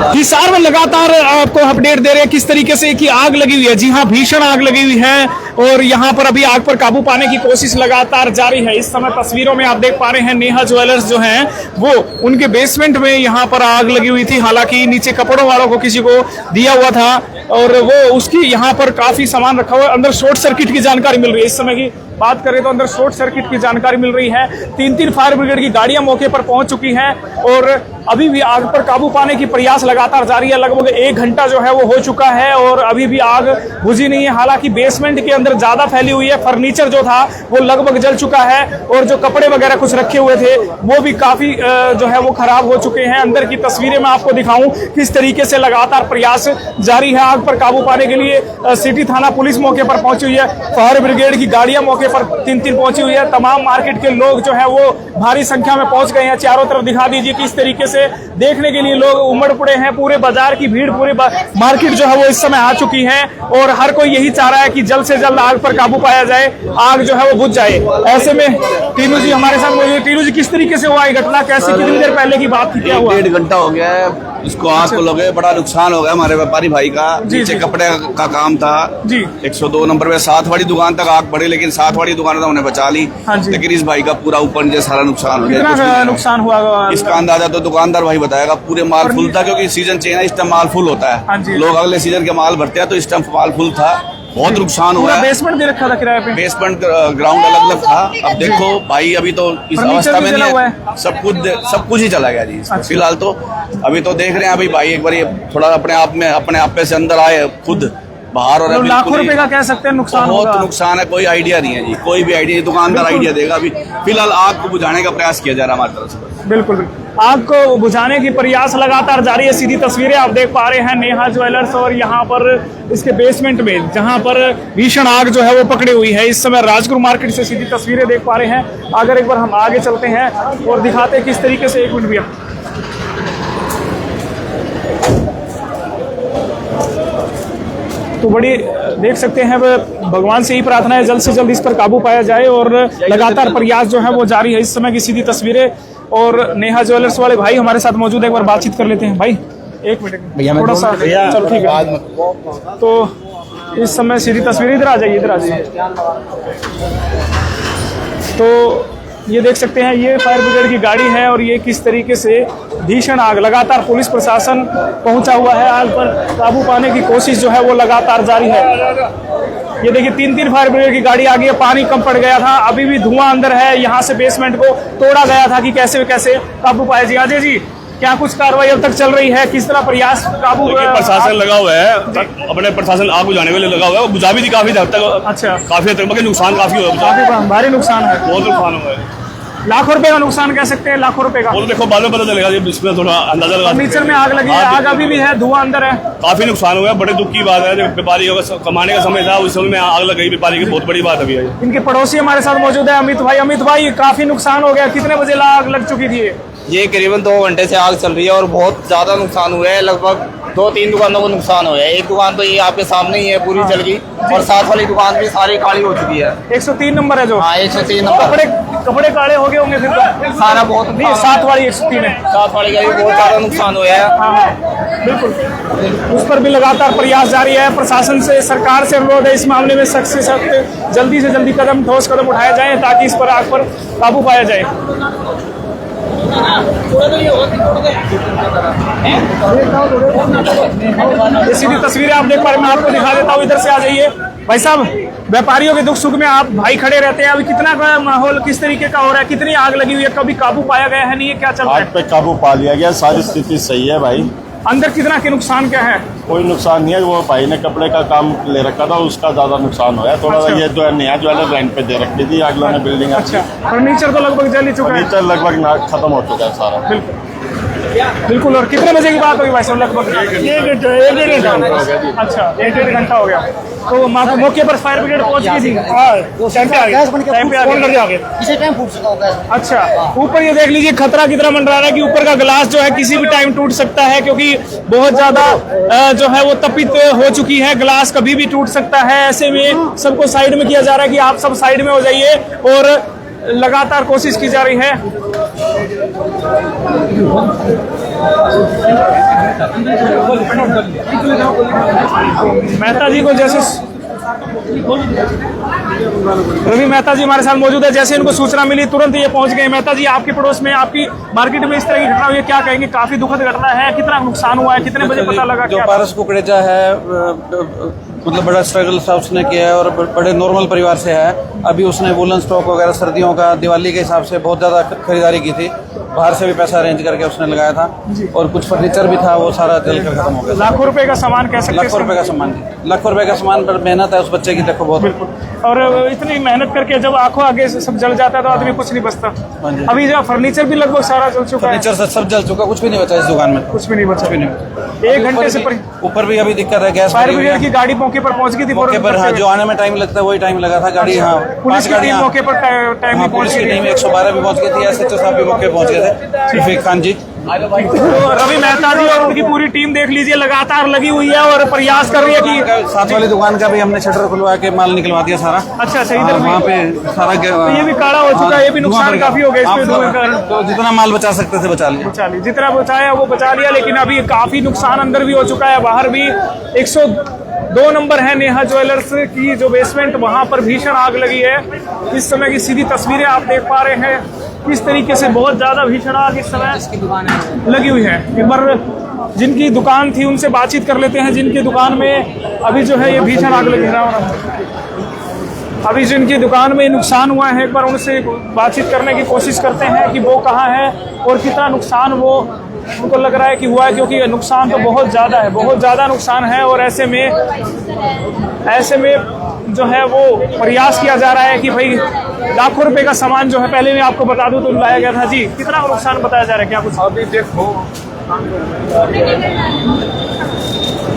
हिसार में लगातार आपको अपडेट दे रहे हैं किस तरीके से कि आग लगी हुई है। जी हाँ, भीषण आग लगी हुई है और यहाँ पर अभी आग पर काबू पाने की कोशिश लगातार जारी है। इस समय तस्वीरों में आप देख पा रहे हैं नेहा ज्वेलर्स जो हैं वो उनके बेसमेंट में यहाँ पर आग लगी हुई थी। हालांकि नीचे कपड़ों वालों को किसी को दिया हुआ था और वो उसकी यहाँ पर काफी सामान रखा हुआ है। अंदर शॉर्ट सर्किट की जानकारी मिल रही है। इस समय की बात करें तो अंदर शॉर्ट सर्किट की जानकारी मिल रही है। 3 फायर ब्रिगेड की गाड़ियां मौके पर पहुंच चुकी हैं और अभी भी आग पर काबू पाने की प्रयास लगातार जारी है। लगभग 1 घंटा जो है वो हो चुका है और अभी भी आग बुझी नहीं है। हालांकि बेसमेंट के अंदर ज्यादा फैली हुई है। फर्नीचर जो था वो लगभग जल चुका है और जो कपड़े वगैरह कुछ रखे हुए थे वो भी काफी जो है वो खराब हो चुके हैं। अंदर की तस्वीरें मैं आपको दिखाऊं किस तरीके से लगातार प्रयास जारी है आग पर काबू पाने के लिए। सिटी थाना पुलिस मौके पर पहुंची हुई है। फायर ब्रिगेड की गाड़ियां मौके पर 3 पहुंची हुई है। तमाम मार्केट के लोग जो है वो भारी संख्या में पहुंच गए हैं। चारों तरफ दिखा दीजिए किस तरीके से देखने के लिए लोग उमड़ पड़े हैं। पूरे बाजार की भीड़, पूरे मार्केट जो है वो इस समय आ चुकी है और हर कोई यही चाह रहा है कि जल्द से जल्द आग पर काबू पाया जाए, आग जो है वो बुझ जाए। ऐसे में टीनू जी हमारे साथ मौजूद है। टीनू जी, किस तरीके से हुआ ये घटना, कैसे, कितनी देर पहले की बात थी, क्या हुआ? 1.5 घंटा हो गया है इसको आग को लगे। बड़ा नुकसान हो गया हमारे व्यापारी भाई का। नीचे कपड़े का काम था जी। 102 नंबर पे 7 वाली दुकान तक आग बढ़ी, लेकिन 7 वाली दुकान तो हमने बचा ली। लेकिन इस भाई का पूरा ऊपर नीचे सारा नुकसान हो गया। नुकसान हुआ इसका अंदाजा तो दुकानदार भाई बताएगा। पूरे माल फुल था क्योंकि सीजन चेंज है, इस टाइम माल फुल होता है। लोग अगले सीजन के माल भरते हैं तो इस टाइम माल फुल था। बहुत नुकसान हुआ है। बेसमेंट दे रखा था किराए पे, बेसमेंट ग्राउंड अलग अलग था। अब देखो भाई अभी तो इस अवस्था में नहीं है, सब कुछ ही चला गया जी। फिलहाल तो अभी तो देख रहे हैं अभी भाई एक बार ये थोड़ा अपने आप में से अंदर आए खुद बाहर। और लाखों रुपए का कह सकते हैं नुकसान, बहुत नुकसान है। कोई आइडिया नहीं है जी, कोई भी आइडिया। दुकानदार आइडिया देगा। अभी फिलहाल आग को बुझाने का प्रयास किया जा रहा है हमारी तरफ से। बिल्कुल, आग को बुझाने की प्रयास लगातार जारी है। सीधी तस्वीरें आप देख पा रहे हैं नेहा ज्वेलर्स और यहाँ पर इसके बेसमेंट में जहाँ पर भीषण आग जो है वो पकड़ी हुई है। इस समय राजगुरु मार्केट से सीधी तस्वीरें देख पा रहे हैं। अगर एक बार हम आगे चलते हैं और दिखाते हैं किस तरीके से, 1 मिनट भैया, तो बड़ी देख सकते हैं भगवान से ही प्रार्थना है जल्द से जल्द इस पर काबू पाया जाए और लगातार प्रयास जो है वो जारी है। इस समय की सीधी तस्वीरें और नेहा ज्वेलर्स वाले भाई हमारे साथ मौजूद है। एक बार बातचीत कर लेते हैं। भाई 1 मिनट थोड़ा सा, चलो ठीक है। तो इस समय सीधी तस्वीरें, इधर आ जाइए, इधर आ जाइए। तो ये देख सकते हैं ये फायर ब्रिगेड की गाड़ी है और ये किस तरीके से भीषण आग, लगातार पुलिस प्रशासन पहुंचा हुआ है। आग पर काबू पाने की कोशिश जो है वो लगातार जारी है। ये देखिए 3 फायर ब्रिगेड की गाड़ी आ गई है। पानी कम पड़ गया था, अभी भी धुआं अंदर है। यहाँ से बेसमेंट को तोड़ा गया था कि कैसे कैसे काबू पाया जी। अजय जी, क्या कुछ कार्रवाई अब तक चल रही है, किस तरह प्रयास काबू? प्रशासन लगा हुआ है, अपने प्रशासन आग बुझाने के लिए लगा हुआ है। वो बुझा भी थी काफी हद तक। अच्छा, काफी हद तक, मगर नुकसान काफी हुआ, काफी भारी नुकसान है, बहुत नुकसान हुआ है। लाखों रुपए का नुकसान कह सकते हैं, लाखों रुपए का। वो देखो बाद में पता चलेगा, इसमें थोड़ा अंदाजा लगा। फर्नीचर में आग लगी है, आग अभी भी है, धुआं अंदर है, काफी नुकसान हुआ है। बड़े दुख की बात है, जब व्यापारियों का कमाने का समय था उस समय में आग लग गई व्यापारी की, बहुत बड़ी बात अभी है। इनके पड़ोसी हमारे साथ मौजूद है अमित भाई। अमित भाई, काफी नुकसान हो गया, कितने बजे आग लग चुकी थी? ये करीबन 2 घंटे से आग चल रही है और बहुत ज्यादा नुकसान हुआ है। लगभग 2-3 दुकानों को नुकसान हुआ है। एक दुकान तो ये आपके सामने ही है, पूरी जल गई और 7 वाली दुकान भी सारी काली हो चुकी है। 103 नंबर है जो। हाँ, 103 नंबर। कपड़े काले हो गए होंगे फिर तो। सारा बहुत नहीं, 7 वाली 103 है। 7 वाली का भी बहुत ज्यादा नुकसान हुआ है। हाँ, बिल्कुल, उस पर भी लगातार प्रयास जारी है। प्रशासन से, सरकार से अनुरोध है इस मामले में सख्त से सख्त जल्दी से जल्दी ठोस कदम उठाया जाए ताकि इस पर आग पर काबू पाया जाए। ये सीधी तस्वीरें आप देख पा रहे हैं, मैं आपको दिखा देता हूँ। इधर से आ जाइए भाई साहब। व्यापारियों के दुख सुख में आप भाई खड़े रहते हैं। अभी कितना का माहौल किस तरीके का हो रहा है, कितनी आग लगी हुई है, कभी काबू पाया गया है नहीं, ये क्या चल रहा है? आग पे काबू पा लिया गया, सारी स्थिति सही है भाई। अंदर कितना के नुकसान क्या है? कोई नुकसान नहीं है। वो भाई ने कपड़े का काम ले रखा था, उसका ज्यादा नुकसान हुआ है थोड़ा। अच्छा। ये तो नेहा ज्वेलर रेंट पे दे रखी थी आग ने बिल्डिंग। अच्छा, फर्नीचर तो लगभग जल ही चुका है। फर्नीचर लगभग खत्म हो चुका है सारा। बिल्कुल। और कितने बजे की बात होगी भाई साहब? लगभग 1-1.5 घंटा। अच्छा, 1-1.5 घंटा हो गया। तो मौके पर फायर ब्रिगेड पहुंच गई थी? अच्छा, ऊपर ये देख लीजिए खतरा कितना मंडरा रहा है कि ऊपर का ग्लास जो है किसी भी टाइम टूट सकता है, क्योंकि बहुत ज्यादा जो है वो तपित हो चुकी है। ग्लास कभी भी टूट सकता है। ऐसे में सबको साइड में किया जा रहा है कि आप सब साइड में हो जाइए और लगातार कोशिश की जा रही है। मेहता जी को जैसे रवि मेहता जी हमारे साथ मौजूद है। जैसे इनको सूचना मिली तुरंत ये पहुंच गए। मेहता जी, आपके पड़ोस में, आपकी मार्केट में इस तरह की घटना हुई है, क्या कहेंगे? काफी दुखद घटना है। कितना नुकसान हुआ है? कितने बजे पता लगा? जो पारस कुकरेजा है, मतलब बड़ा स्ट्रगल सा उसने किया है और बड़े नॉर्मल परिवार से है। अभी उसने वुलन स्टॉक वगैरह सर्दियों का दिवाली के हिसाब से बहुत ज़्यादा खरीदारी की थी। बाहर से भी पैसा अरेंज करके उसने लगाया था और कुछ फर्नीचर भी था, वो सारा जल कर खत्म हो गया। लाखों रुपए का सामान कह सकते हैं। लाखों रुपए का सामान, लाखों रुपए का सामान पर मेहनत है उस बच्चे की, देखो बहुत। बिल्कुल। और इतनी मेहनत करके जब आंखों आगे से सब जल जाता है तो आदमी कुछ नहीं बचता। अभी जो फर्नीचर भी लगभग सारा जल चुका है। फर्नीचर सब जल चुका, कुछ भी नहीं बचा इस दुकान में, कुछ भी नहीं बचा। भी नहीं। 1 घंटे से ऊपर भी अभी दिक्कत है, गैस फायर ब्रिगेड की गाड़ी मौके पर पहुंच गई थी। मौके पर, हाँ, जो आने में टाइम लगता है वही टाइम लगा था। गाड़ी, हाँ, पुलिस की टीम मौके पर टाइम में पुलिस की टीम 112 भी पहुंच गई थी। SHO साहब भी मौके पहुंच गए थे, शफीक खान जी। तो रवि मेहता जी और उनकी पूरी टीम देख लीजिए लगातार लगी हुई है और प्रयास कर रही है कि साथ वाली दुकान का भी हमने शटर खुलवा के माल निकलवा दिया सारा। अच्छा, इधर वहाँ पे सारा तो ये भी काला हो चुका है। ये भी नुकसान काफी हो गया इसमें। तो जितना माल बचा सकते थे बचा लिया, जितना बचाया वो बचा लिया, लेकिन अभी काफी नुकसान अंदर भी हो चुका है। बाहर भी 102 नंबर है नेहा ज्वेलर्स की जो बेसमेंट, वहां पर भीषण आग लगी है। इस समय की सीधी तस्वीरें आप देख पा रहे हैं किस तरीके से बहुत ज्यादा भीषण आग इस समय लगी हुई है। एक बार जिनकी दुकान थी उनसे बातचीत कर लेते हैं, जिनकी दुकान में अभी जो है ये भीषण आग लगी है। अभी जिनकी दुकान में नुकसान हुआ है, एक बार उनसे बातचीत करने की कोशिश करते हैं कि वो कहाँ है और कितना नुकसान वो उनको लग रहा है कि हुआ है, क्योंकि नुकसान तो बहुत ज़्यादा है, बहुत ज़्यादा नुकसान है। और ऐसे में जो है वो प्रयास किया जा रहा है कि भाई लाखों रुपए का सामान जो है, पहले मैं आपको बता दूं तो लाया गया था जी। कितना नुकसान बताया जा रहा है, क्या कुछ? अभी देखो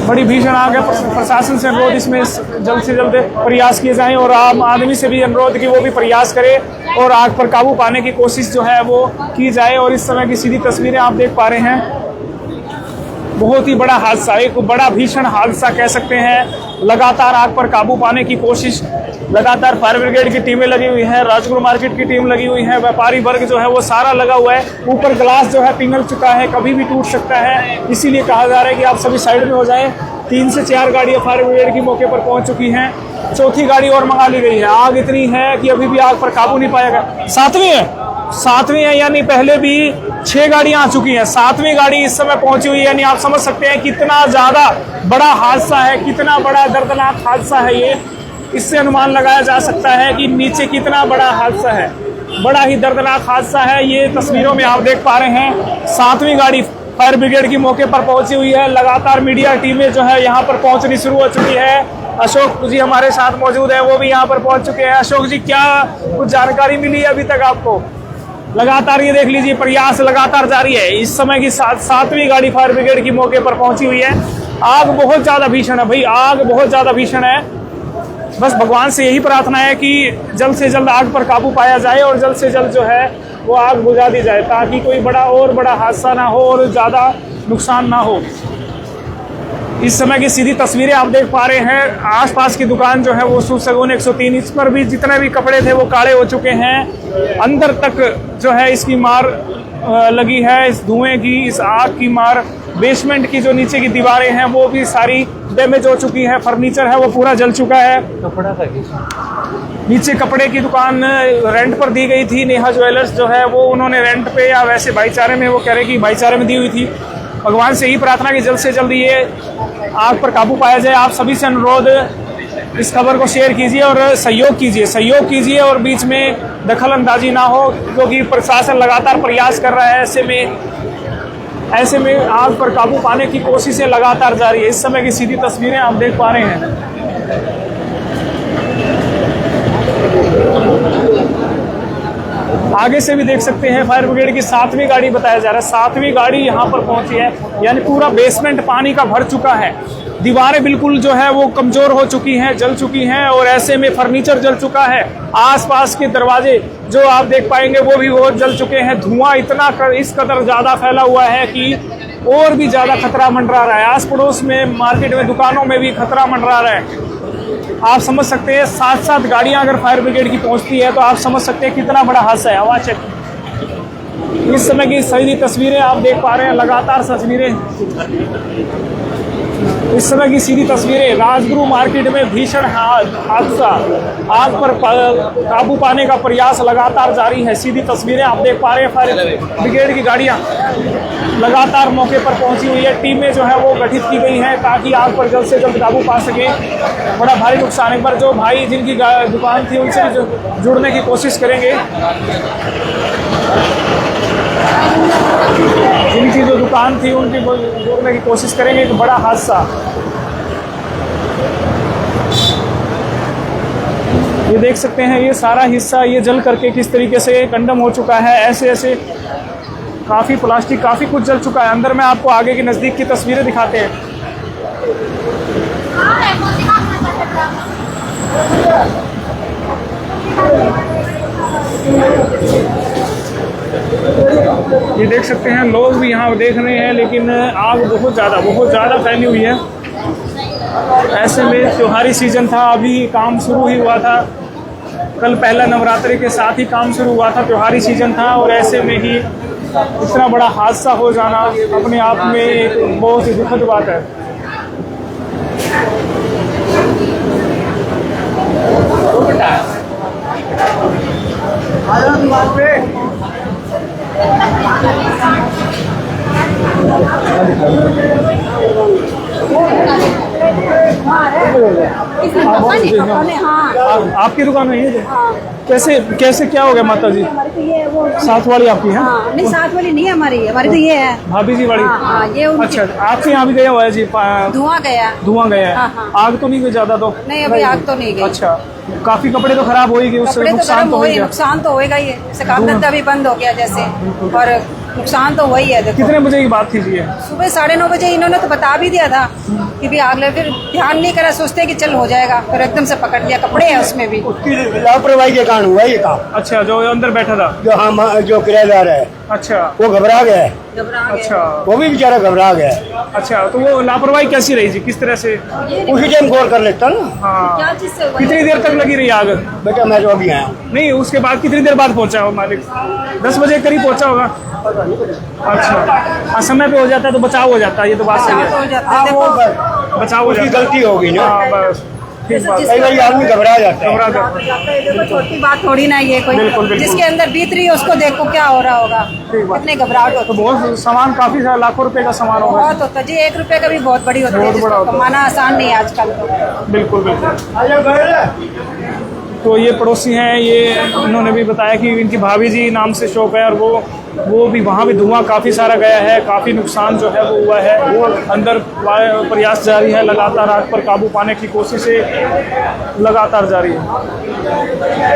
बड़ी भीषण आग है। प्रशासन से अनुरोध इसमें जल्द से जल्द प्रयास किए जाएं और आम आदमी से भी अनुरोध कि वो भी प्रयास करे और आग पर काबू पाने की कोशिश जो है वो की जाए। और इस समय की सीधी तस्वीरें आप देख पा रहे हैं। बहुत ही बड़ा हादसा, एक बड़ा भीषण हादसा कह सकते हैं। लगातार आग पर काबू पाने की कोशिश, लगातार फायर ब्रिगेड की टीमें लगी हुई है, राजगुरु मार्केट की टीम लगी हुई है, व्यापारी वर्ग जो है वो सारा लगा हुआ है। ऊपर ग्लास जो है पिघल चुका है, कभी भी टूट सकता है, इसीलिए कहा जा रहा है कि आप सभी साइड में हो जाएं। 3 से 4 गाड़ियां फायर ब्रिगेड की मौके पर पहुंच चुकी हैं, 4थी गाड़ी और मंगा ली गई है। आग इतनी है कि अभी भी आग पर काबू नहीं पाया गया। 7वीं है, यानी पहले भी 6 गाड़ियां आ चुकी हैं, 7वीं गाड़ी इस समय पहुंची हुई है। यानी आप समझ सकते हैं कितना ज्यादा बड़ा हादसा है, कितना बड़ा दर्दनाक हादसा है ये। इससे अनुमान लगाया जा सकता है कि नीचे कितना बड़ा हादसा है, बड़ा ही दर्दनाक हादसा है। ये तस्वीरों में आप देख पा रहे हैं 7वीं गाड़ी फायर ब्रिगेड की मौके पर पहुंची हुई है। लगातार मीडिया टीमें जो है यहाँ पर पहुंचनी शुरू हो चुकी है। अशोक जी हमारे साथ मौजूद है, वो भी यहाँ पर पहुंच चुके हैं। अशोक जी, क्या कुछ जानकारी मिली है अभी तक आपको? लगातार ये देख लीजिए प्रयास लगातार जारी है। इस समय की 7वीं गाड़ी फायर ब्रिगेड की मौके पर पहुंची हुई है। आग बहुत ज्यादा भीषण है भाई, आग बहुत ज्यादा भीषण है। बस भगवान से यही प्रार्थना है कि जल्द से जल्द आग पर काबू पाया जाए और जल्द से जल्द जो है वो आग बुझा दी जाए, ताकि कोई बड़ा हादसा ना हो और ज्यादा नुकसान ना हो। इस समय की सीधी तस्वीरें आप देख पा रहे हैं। आसपास की दुकान जो है वो सुसगुन 103, इस पर भी जितने भी कपड़े थे वो काले हो चुके हैं। अंदर तक जो है इसकी मार लगी है, इस धुएं की, इस आग की मार। बेसमेंट की जो नीचे की दीवारें हैं वो भी सारी डैमेज हो चुकी है, फर्नीचर है वो पूरा जल चुका है। नीचे कपड़े की दुकान रेंट पर दी गई थी, नेहा ज्वेलर्स जो है वो उन्होंने रेंट पे या वैसे भाईचारे में, वो कह रहे कि भाईचारे में दी हुई थी। भगवान से यही प्रार्थना कि जल्द से जल्द ये आग पर काबू पाया जाए। आप सभी से अनुरोध, इस खबर को शेयर कीजिए और सहयोग कीजिए और बीच में दखल अंदाजी ना हो, क्योंकि प्रशासन लगातार प्रयास कर रहा है। ऐसे में आग पर काबू पाने की कोशिशें लगातार जारी है। इस समय की सीधी तस्वीरें आप देख पा रहे हैं। आगे से भी देख सकते हैं फायर ब्रिगेड की 7वीं गाड़ी बताया जा रहा है, 7वीं गाड़ी यहाँ पर पहुंची है। यानी पूरा बेसमेंट पानी का भर चुका है, दीवारें बिल्कुल जो है वो कमजोर हो चुकी हैं, जल चुकी हैं और ऐसे में फर्नीचर जल चुका है। आसपास के दरवाजे जो आप देख पाएंगे वो भी बहुत जल चुके हैं। धुआं इस कदर ज्यादा फैला हुआ है कि और भी ज्यादा खतरा मंडरा रहा है। आस पड़ोस में, मार्केट में, दुकानों में भी खतरा मंडरा रहा है। आप समझ सकते हैं 7 गाड़ियां अगर फायर ब्रिगेड की पहुंचती है तो आप समझ सकते हैं कितना बड़ा हादसा है। आवाज चेक, इस समय की सही तस्वीरें आप देख पा रहे हैं, लगातार तस्वीरें, इस समय की सीधी तस्वीरें। राजगुरु मार्केट में भीषण हादसा, आग पर काबू पाने का प्रयास लगातार जारी है। सीधी तस्वीरें आप देख पा रहे हैं, फायर ब्रिगेड की गाड़ियां लगातार मौके पर पहुंची हुई है। टीमें जो है वो गठित की गई हैं ताकि आग पर जल्द से जल्द काबू पा सके। बड़ा भारी नुकसान, एक बार जो भाई जिनकी दुकान थी उनसे जुड़ने की कोशिश करेंगे। जिनकी जो दुकान थी उनकी जोड़ने की कोशिश करेंगे। एक बड़ा हादसा, ये देख सकते हैं, ये सारा हिस्सा ये जल करके किस तरीके से कंडम हो चुका है। ऐसे ऐसे काफ़ी प्लास्टिक, काफ़ी कुछ जल चुका है। अंदर में आपको आगे की नज़दीक की तस्वीरें दिखाते हैं। ये देख सकते हैं, लोग भी यहाँ देख रहे हैं, लेकिन आग बहुत ज़्यादा फैली हुई है। ऐसे में त्योहारी सीजन था, अभी काम शुरू ही हुआ था, कल पहला नवरात्रि के साथ ही काम शुरू हुआ था, त्योहारी सीजन था, और ऐसे में ही इतना बड़ा हादसा हो जाना अपने आप में एक बहुत ही दुखद बात है। आपकी दुकान है ये? कैसे कैसे क्या हो गया माता जी? साथ वाली आपकी है? नहीं, साथ वाली नहीं है हमारी तो ये है भाभी जी वाली। ये अच्छा, आपके यहाँ भी गया हुआ है जी? धुआं गया है। आग तो नहीं गई ज्यादा? तो नहीं, अभी आग तो नहीं गई। अच्छा, काफी कपड़े तो खराब होगी, उससे नुकसान तो होगा। नुकसान तो होएगा ही, जैसे काम धंधा भी बंद हो गया जैसे, और नुकसान तो वही है। देखो, कितने बजे की बात थी जी? सुबह 9:30 बजे इन्होंने तो बता भी दिया था कि भी आग लगे, फिर ध्यान नहीं करा, सोचते कि चल हो जाएगा, फिर एकदम से पकड़ लिया। कपड़े हैं उसमें भी। लापरवाही के कारण हुआ ये काम। अच्छा, जो अंदर बैठा था, जो किराएदार है, अच्छा, वो घबरा गया है। अच्छा, वो भी बेचारा घबरा गया है। अच्छा, तो वो लापरवाही कैसी रही जी? किस तरह से? उसी टाइम कॉल कर लेता ना। हाँ, क्या चीज से हुआ? कितनी देर तक लगी रही आग? बेटा मैं तो अभी आया हूँ। नहीं, उसके बाद कितनी देर बाद पहुंचा हो मालिक? 10 बजे करीब पहुंचा होगा। अच्छा, समय पे हो जाता है तो बचाव हो जाता है, ये तो बात सही हो है। जाता है। देखो, बचाव हो जाता है, गलती होगी ना। हाँ, बस ठीक बात। कई बार आदमी घबरा जाता है। घबरा जाता है। देखो, छोटी बात थोड़ी ना ये कोई। बिल्कुल, बिल्कुल। जिसके अंदर बीत रही है उसको देखो क्या हो रहा होगा, कितने घबराहट तो होती है। बहुत सामान, काफी सारा, लाखों रुपए का सामान होगा। बहुत होता है जी, 1 रुपए का भी बहुत बड़ी होती है, बहुत बड़ा जिसको होता है। कमाना आसान नहीं है आजकल तो। बिल्कुल बिल्कुल। तो ये पड़ोसी हैं, ये इन्होंने भी बताया कि इनकी भाभी जी नाम से शॉप है, और वो भी वहाँ भी धुआं काफ़ी सारा गया है, काफ़ी नुकसान जो है वो हुआ है। वो अंदर प्रयास जारी है, लगातार आग पर काबू पाने की कोशिशें लगातार जारी है।